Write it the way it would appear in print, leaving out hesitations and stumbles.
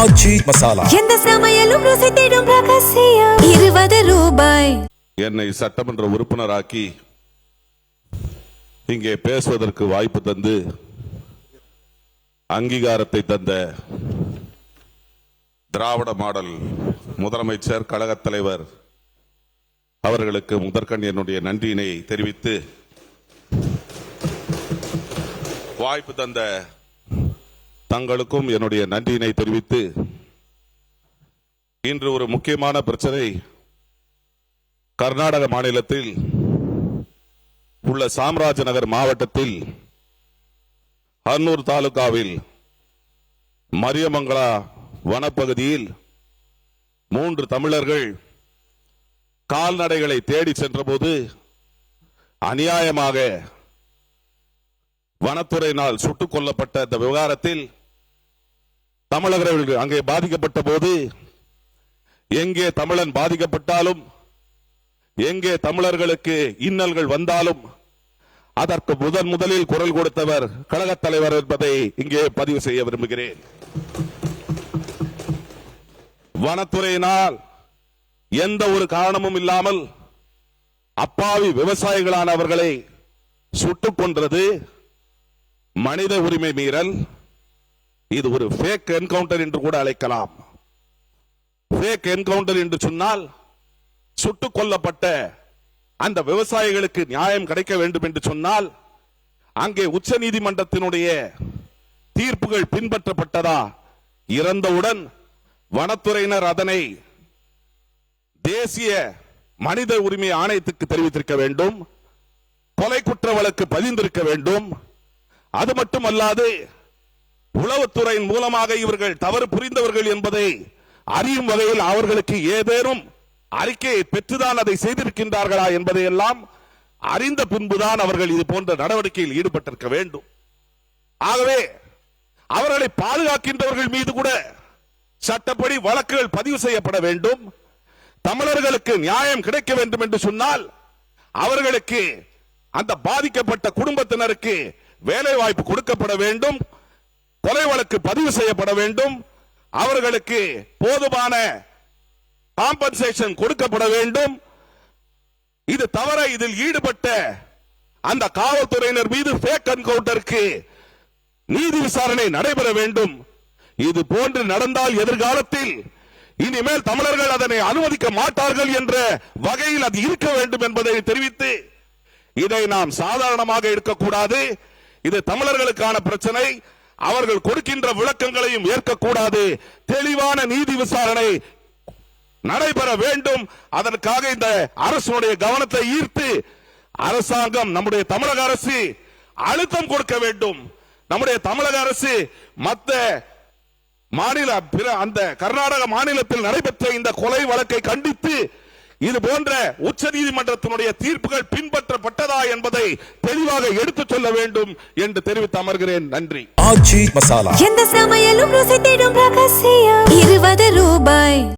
ஆச்சி மசாலா. எந்த சமையலும் ருசி தேடும் ரகசியம். 20 ரூபாய். என்னை சட்டமன்ற உறுப்பினராக்கி இங்கே பேசுவதற்கு வாய்ப்பு தந்து அங்கீகாரத்தை தந்த திராவிட மாடல் முதலமைச்சர் கழகத் தலைவர் அவர்களுக்கு முதற்கண் என்னுடைய நன்றியினை தெரிவித்து, வாய்ப்பு தந்த தங்களுக்கும் என்னுடைய நன்றியினை தெரிவித்து, இன்று ஒரு முக்கியமான பிரச்சனை கர்நாடக மாநிலத்தில் உள்ள சாம்ராஜ்நகர் மாவட்டத்தில் அன்னூர் தாலுகாவில் மரியமங்கலா வனப்பகுதியில் 3 தமிழர்கள் கால்நடைகளை தேடி சென்றபோது அநியாயமாக வனத்துறையினால் சுட்டுக் கொல்லப்பட்ட இந்த விவகாரத்தில் தமிழர்கள் அங்கே பாதிக்கப்பட்ட போது, எங்கே தமிழன் பாதிக்கப்பட்டாலும், எங்கே தமிழர்களுக்கு இன்னல்கள் வந்தாலும் அதற்கு முதலில் குரல் கொடுத்தவர் கழகத் தலைவர் என்பதை இங்கே பதிவு செய்ய விரும்புகிறேன். வனத்துறையினால் எந்த ஒரு காரணமும் இல்லாமல் அப்பாவி விவசாயிகளானவர்களை சுட்டுக் கொன்றது மனித உரிமை மீறல். இது ஒரு ஃபேக் என்கவுண்டர் என்று கூட அழைக்கலாம். ஃபேக் என்கவுண்டர் என்று சொன்னால் சுட்டுக் கொல்லப்பட்ட அந்த விவசாயிகளுக்கு நியாயம் கிடைக்க வேண்டும் என்று சொன்னால் அங்கே உச்ச நீதிமன்றத்தினுடைய தீர்ப்புகள் பின்பற்றப்பட்டதா? இறந்தவுடன் வனத்துறையினர் அதனை தேசிய மனித உரிமை ஆணையத்துக்கு தெரிவித்திருக்க வேண்டும். கொலை குற்ற வழக்கு பதிந்திருக்க வேண்டும். அது மட்டுமல்லாது உளவுத்துறையின் மூலமாக இவர்கள் தவறு புரிந்தவர்கள் என்பதை அறியும் வகையில் அவர்களுக்கு ஏதேனும் அறிக்கையை பெற்றுதான் அதை செய்திருக்கின்றார்களா என்பதை எல்லாம் அறிந்த பின்புதான் அவர்கள் இது போன்ற நடவடிக்கையில் ஈடுபட்டிருக்க வேண்டும். ஆகவே அவர்களை பாதுகாக்கின்றவர்கள் மீது கூட சட்டப்படி வழக்குகள் பதிவு செய்யப்பட வேண்டும். தமிழர்களுக்கு நியாயம் கிடைக்க வேண்டும் என்று சொன்னால் அவர்களுக்கு, அந்த பாதிக்கப்பட்ட குடும்பத்தினருக்கு வேலை வாய்ப்பு கொடுக்கப்பட வேண்டும். கொலை வழக்கு பதிவு செய்யப்பட வேண்டும். அவர்களுக்கு போதுமான காம்பன்சேஷன் கொடுக்கப்பட வேண்டும். இது தவிர இதில் ஈடுபட்ட அந்த காவல்துறையினர் மீது ஃபேக் என்கவுண்டருக்கு நீதி விசாரணை நடைபெற வேண்டும். இது போன்று நடந்தால் எதிர்காலத்தில் இனிமேல் தமிழர்கள் அதனை அனுமதிக்க மாட்டார்கள் என்ற வகையில் அது இருக்க வேண்டும் என்பதை தெரிவித்து, இதை நாம் சாதாரணமாக எடுக்கக்கூடாது. இது தமிழர்களுக்கான பிரச்சனை. அவர்கள் கொடுக்கின்ற விளக்கங்களையும் ஏற்கக்கூடாது. தெளிவான நீதி விசாரணை நடைபெற வேண்டும். அதற்காக இந்த அரசுடைய கவனத்தை ஈர்த்து அரசாங்கம், நம்முடைய தமிழக அரசு அழுத்தம் கொடுக்க வேண்டும். நம்முடைய தமிழக அரசு மற்ற மாநில, அந்த கர்நாடக மாநிலத்தில் நடைபெற்ற இந்த கொலை வழக்கை கண்டித்து இது போன்ற உச்ச நீதிமன்றத்தினுடைய தீர்ப்புகள் பின்பற்றப்பட்டதா என்பதை தெளிவாக எடுத்துச் சொல்ல வேண்டும் என்று தெரிவித்து அமர்கிறேன். நன்றி. ஆச்சி மசாலா. எந்த சமையலும் ருசி தேடும் ரகசியம். 20 ரூபாய்.